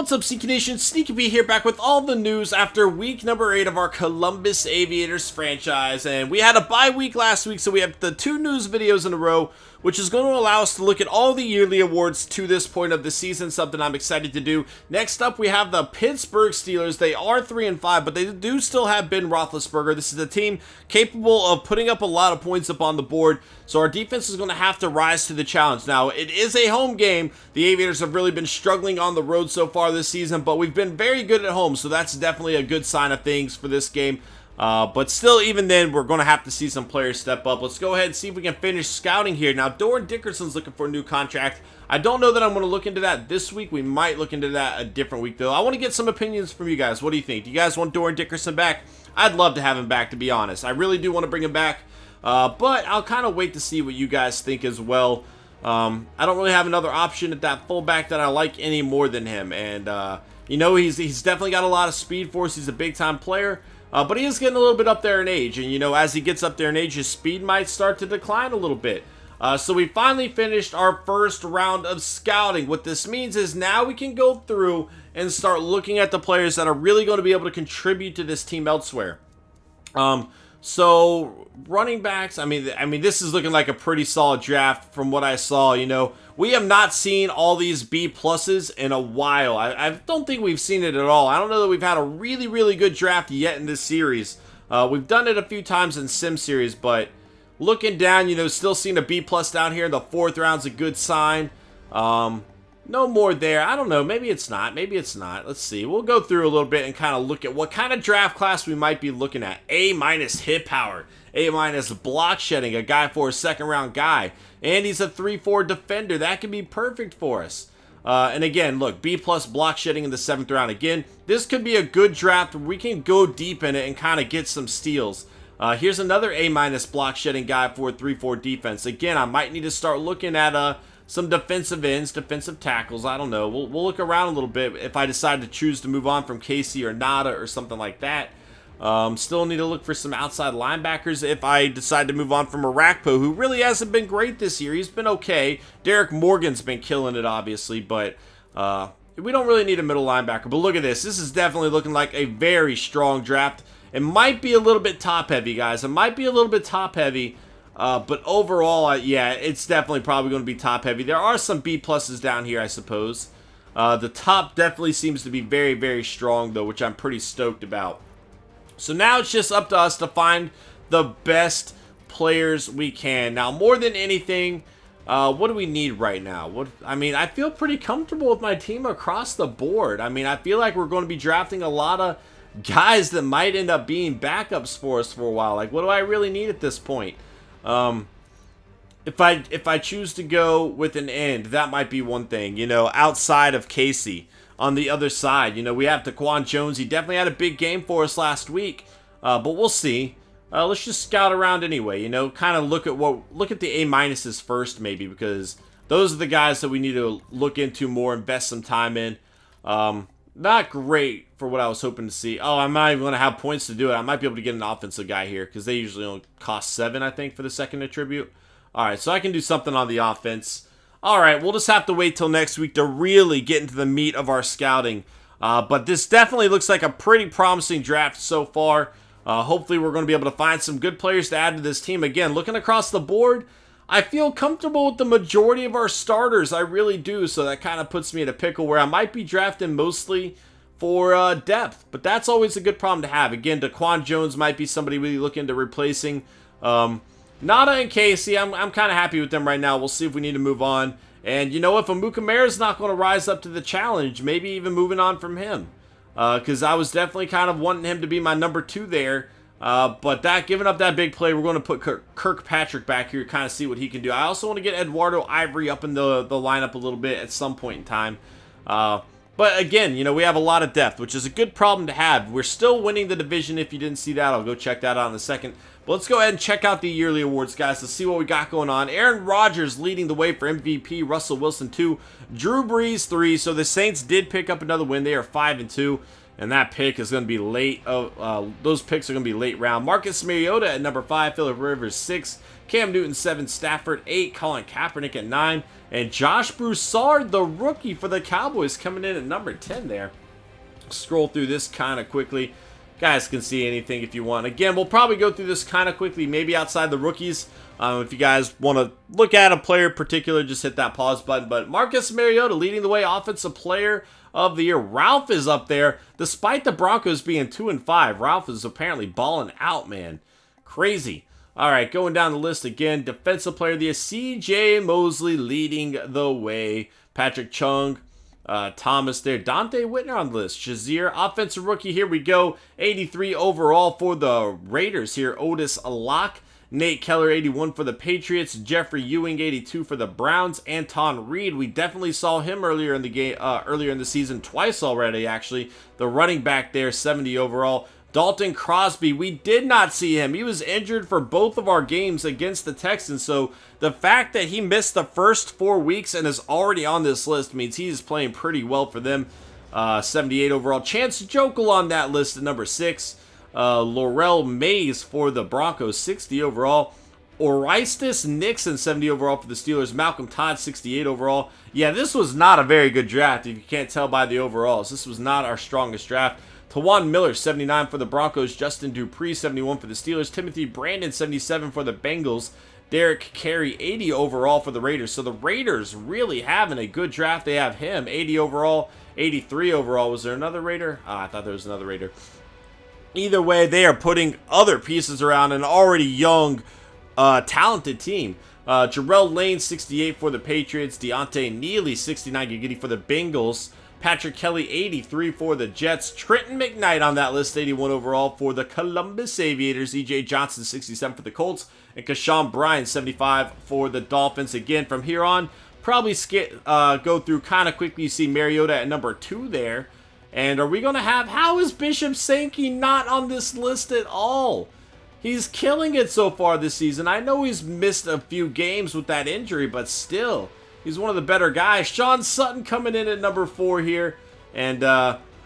What's up, CQ Nation? Sneaky Pete here, back with all the news after week number 8 of our Columbus Aviators franchise. And we had a bye week last week, so we have the 2 news videos in a row, which is going to allow us to look at all the yearly awards to this point of the season, something I'm excited to do. Next up, we have the Pittsburgh Steelers. They are 3-5, but they do still have Ben Roethlisberger. This is a team capable of putting up a lot of points up on the board, so our defense is going to have to rise to the challenge. Now, it is a home game. The Aviators have really been struggling on the road so far this season, but we've been very good at home, so that's definitely a good sign of things for this game. But still, even then, we're going to have to see some players step up. Let's go ahead and see if we can finish scouting here. Now, Doran Dickerson's looking for a new contract. I don't know that I'm going to look into that this week. We might look into that a different week, though. I want to get some opinions from you guys. What do you think? Do you guys want Doran Dickerson back? I'd love to have him back, to be honest. I really do want to bring him back, but I'll kind of wait to see what you guys think as well. I don't really have another option at that fullback that I like any more than him. And, you know, he's definitely got a lot of speed for us. He's a big-time player. But he is getting a little bit up there in age, and you know, as he gets up there in age, his speed might start to decline a little bit. So we finally finished our first round of scouting. What this means is now we can go through and start looking at the players that are really going to be able to contribute to this team elsewhere. So running backs, I mean, this is looking like a pretty solid draft from what I saw. You know, we have not seen all these B pluses in a while. I don't think we've seen it at all. I don't know that we've had a really, really good draft yet in this series. We've done it a few times in Sim Series, but looking down, you know, still seeing a B plus down here in the 4th round's a good sign. No more there. I don't know. Maybe it's not. Maybe it's not. Let's see. We'll go through a little bit and kind of look at what kind of draft class we might be looking at. A- hit power. A- block shedding. A guy for a 2nd round guy. And he's a 3-4 defender. That could be perfect for us. And again, look, B plus block shedding in the 7th round. Again, this could be a good draft where we can go deep in it and kind of get some steals. Here's another A- block shedding guy for a 3-4 defense. Again, I might need to start looking at some defensive ends, defensive tackles. I don't know. We'll look around a little bit if I decide to choose to move on from Casey or Nada or something like that. Still need to look for some outside linebackers if I decide to move on from Arakpo, who really hasn't been great this year. He's been okay. Derek Morgan's been killing it, obviously, but we don't really need a middle linebacker. But look at this. This is definitely looking like a very strong draft. It might be a little bit top-heavy, guys. It might be a little bit top-heavy. But overall, yeah, it's definitely probably going to be top-heavy. There are some B pluses down here, I suppose. The top definitely seems to be very, very strong, though, which I'm pretty stoked about. So now it's just up to us to find the best players we can. Now, more than anything, what do we need right now? I feel pretty comfortable with my team across the board. I mean, I feel like we're going to be drafting a lot of guys that might end up being backups for us for a while. Like, what do I really need at this point? If I choose to go with an end, that might be one thing, you know, outside of Casey. On the other side, you know, we have Daquan Jones. He definitely had a big game for us last week, but we'll see. Let's just scout around anyway, you know, kind of look at the A-minuses first maybe, because those are the guys that we need to look into more, invest some time in. Not great for what I was hoping to see. Oh, I'm not even going to have points to do it. I might be able to get an offensive guy here because they usually only cost 7, I think, for the 2nd attribute. All right, so I can do something on the offense. All right, we'll just have to wait till next week to really get into the meat of our scouting. But this definitely looks like a pretty promising draft so far. Hopefully we're going to be able to find some good players to add to this team. Again, looking across the board, I feel comfortable with the majority of our starters. I really do. So that kind of puts me in a pickle where I might be drafting mostly for depth. But that's always a good problem to have. Again, Daquan Jones might be somebody we look into replacing. Nada and Casey, I'm kind of happy with them right now. We'll see if we need to move on. And, you know, if Amukamara is not going to rise up to the challenge, maybe even moving on from him. Because I was definitely kind of wanting him to be my number 2 there. But giving up that big play, we're going to put Kirkpatrick back here to kind of see what he can do. I also want to get Eduardo Ivory up in the lineup a little bit at some point in time. But again, you know, we have a lot of depth, which is a good problem to have. We're still winning the division. If you didn't see that, I'll go check that out in a second. But let's go ahead and check out the yearly awards, guys, to see what we got going on. Aaron Rodgers leading the way for MVP. Russell Wilson 2. Drew Brees 3. So the Saints did pick up another win. They are 5-2. And that pick is going to be late. Those picks are going to be late round. Marcus Mariota at number 5. Phillip Rivers 6. Cam Newton 7. Stafford 8. Colin Kaepernick at 9. And Josh Broussard, the rookie for the Cowboys, coming in at number 10 there. Scroll through this kind of quickly. Guys can see anything if you want. Again, we'll probably go through this kind of quickly, maybe outside the rookies. If you guys want to look at a player in particular, just hit that pause button. But Marcus Mariota leading the way, Offensive Player of the Year. Ralph is up there, despite the Broncos being 2-5. Ralph is apparently balling out, man. Crazy. All right, going down the list again. Defensive Player of the Year, C.J. Mosley leading the way. Patrick Chung, Thomas there. Dante Whitner on the list. Shazier, Offensive Rookie. Here we go. 83 overall for the Raiders here. Otis Locke. Nate Keller, 81 for the Patriots. Jeffrey Ewing, 82 for the Browns. Anton Reed, we definitely saw him earlier in the game, earlier in the season, twice already, actually. The running back there, 70 overall. Dalton Crosby, we did not see him. He was injured for both of our games against the Texans, so the fact that he missed the first 4 weeks and is already on this list means he's playing pretty well for them. 78 overall. Chance Jokel on that list at number 6. Laurel Mays for the Broncos, 60 overall. Oristis Nixon, 70 overall for the Steelers. Malcolm Todd, 68 overall. Yeah, this was not a very good draft, if you can't tell by the overalls. This was not our strongest draft. Tawan Miller, 79 for the Broncos. Justin Dupree, 71 for the Steelers. Timothy Brandon, 77 for the Bengals. Derek Carey, 80 overall for the Raiders. So the Raiders really having a good draft. They have him, 80 overall, 83 overall. Was there another Raider? I thought there was another Raider. Either way, they are putting other pieces around an already young, talented team. Jarrell Lane, 68 for the Patriots. Deontay Neely, 69 giggity for the Bengals. Patrick Kelly, 83 for the Jets. Trenton McKnight on that list, 81 overall for the Columbus Aviators. E.J. Johnson, 67 for the Colts. And Kashawn Bryan, 75 for the Dolphins. Again, from here on, probably go through kind of quickly. You see Mariota at number 2 there. And are we going to how is Bishop Sankey not on this list at all? He's killing it so far this season. I know he's missed a few games with that injury, but still, he's one of the better guys. Sean Sutton coming in at number 4 here. And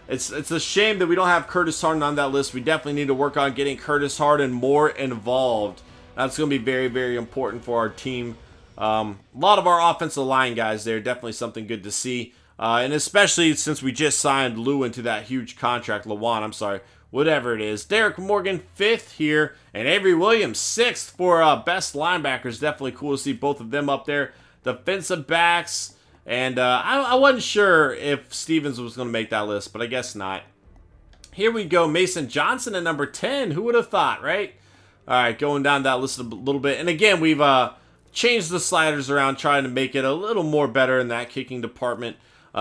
it's a shame that we don't have Curtis Harden on that list. We definitely need to work on getting Curtis Harden more involved. That's going to be very, very important for our team. A lot of our offensive line guys there. Definitely something good to see. And especially since we just signed Lou into that huge contract. Whatever it is. Derek Morgan, 5th here. And Avery Williams, 6th for best linebackers. Definitely cool to see both of them up there. Defensive backs. And I wasn't sure if Stevens was going to make that list, but I guess not. Here we go. Mason Johnson at number 10. Who would have thought, right? All right, going down that list a little bit. And again, we've changed the sliders around, trying to make it a little more better in that kicking department.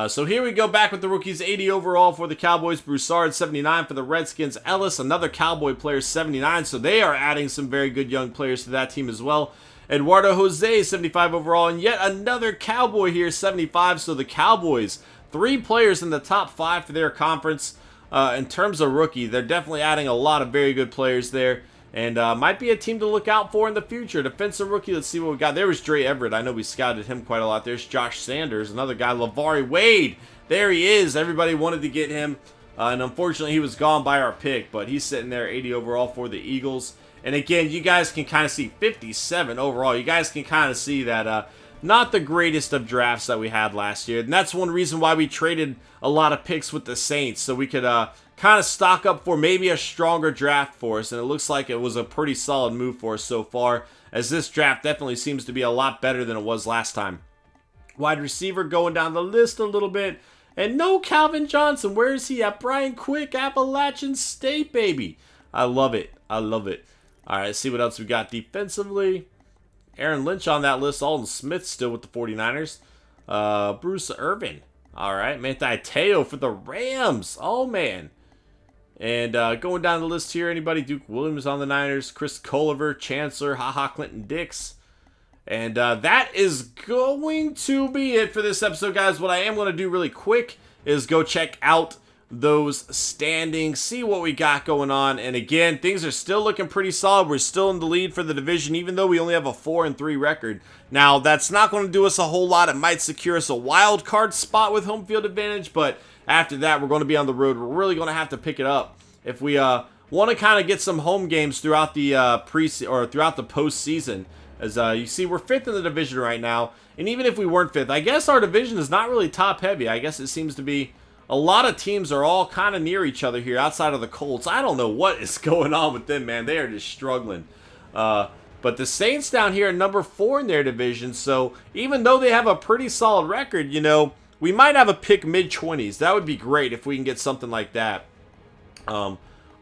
So here we go back with the rookies. 80 overall for the Cowboys. Broussard, 79 for the Redskins. Ellis, another Cowboy player, 79. So they are adding some very good young players to that team as well. Eduardo Jose, 75 overall. And yet another Cowboy here, 75. So the Cowboys, 3 players in the top 5 for their conference. In terms of rookie, they're definitely adding a lot of very good players there. And might be a team to look out for in the future. Defensive rookie, let's see what we got. There was Dre Everett. I know we scouted him quite a lot. There's Josh Sanders, another guy. LeVar Wade, there he is. Everybody wanted to get him. And unfortunately, he was gone by our pick. But he's sitting there, 80 overall for the Eagles. And again, you guys can kind of see 57 overall. You guys can kind of see that not the greatest of drafts that we had last year. And that's one reason why we traded a lot of picks with the Saints. So we could kind of stock up for maybe a stronger draft for us, and it looks like it was a pretty solid move for us so far, as this draft definitely seems to be a lot better than it was last time. Wide receiver going down the list a little bit, and no Calvin Johnson. Where is he at? Brian Quick, Appalachian State, baby. I love it. I love it. All right, let's see what else we got defensively. Aaron Lynch on that list. Alden Smith still with the 49ers. Bruce Irvin. All right, Manti Te'o for the Rams. Oh, man. And going down the list here, anybody? Duke Williams on the Niners, Chris Culliver, Chancellor, Clinton Dix. And that is going to be it for this episode, guys. What I am going to do really quick is go check out those standings, see what we got going on. And again, things are still looking pretty solid. We're still in the lead for the division, even though we only have a 4-3 record. Now, that's not going to do us a whole lot. It might secure us a wild card spot with home field advantage, but after that, we're going to be on the road. We're really going to have to pick it up if we want to kind of get some home games throughout the throughout the postseason. As you see, we're 5th in the division right now, and even if we weren't 5th, I guess our division is not really top heavy. I guess it seems to be a lot of teams are all kind of near each other here outside of the Colts. I don't know what is going on with them, man. They are just struggling. But the Saints down here are number 4 in their division, so even though they have a pretty solid record, you know, we might have a pick mid-20s. That would be great if we can get something like that.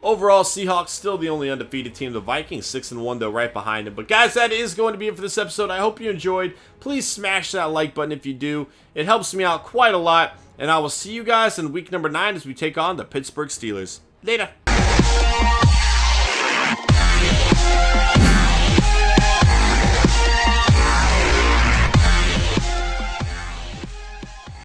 Overall, Seahawks still the only undefeated team. The Vikings 6-1 though, right behind them. But guys, that is going to be it for this episode. I hope you enjoyed. Please smash that like button if you do. It helps me out quite a lot. And I will see you guys in week number 9 as we take on the Pittsburgh Steelers. Later.